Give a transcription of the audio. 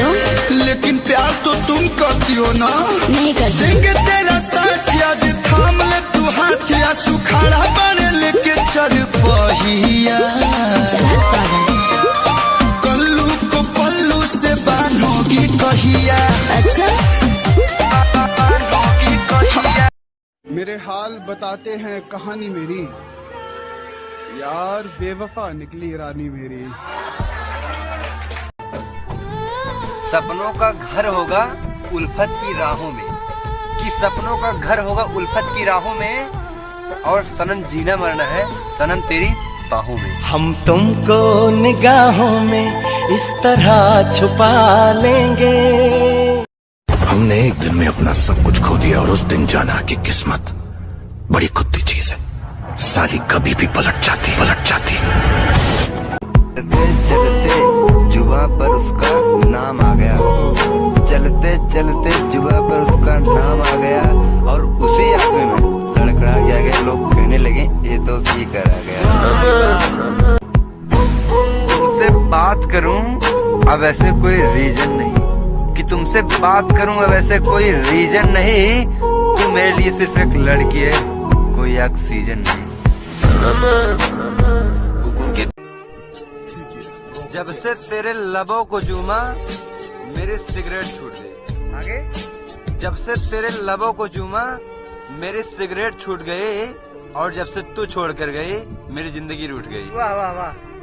No. लेकिन प्यार तो तुम करती हो ना। नहीं करती। देंगे तेरा साथ आज थाम ले तू हाथ या सुखाड़ा बने लेके चल पहिया। कल्लू को पल्लू से बांधोगी कहिया। अच्छा मेरे हाल बताते हैं कहानी मेरी, यार बेवफा निकली रानी मेरी। सपनों का घर होगा उल्फत की राहों में, कि सपनों का घर होगा उल्फत की राहों में, और सनम जीना मरना है सनम तेरी बाहों में। हम तुमको निगाहों में इस तरह छुपा लेंगे। हमने एक दिन में अपना सब कुछ खो दिया और उस दिन जाना कि किस्मत बड़ी कुत्ती चीज है, साली कभी भी पलट जाती। चलते जुबा पर उसका नाम आ गया, चलते चलते जुबा पर उसका नाम आ गया, और उसी आदमी में लड़खड़ा गया। लोग कहने लगे ये तो भी करा गया। तुमसे बात करूं अब ऐसे कोई रीजन नहीं, कि तुमसे बात करूं अब ऐसे कोई रीजन नहीं। तू मेरे लिए सिर्फ एक लड़की है, कोई ऑक्सीजन नहीं। जब से तेरे लबों को चूमा मेरी सिगरेट छूट गई। आगे। जब से तेरे लबों को चूमा मेरी सिगरेट छूट गई, और जब से तू छोड़ कर गई मेरी जिंदगी रूठ गई। वाह वाह वाह।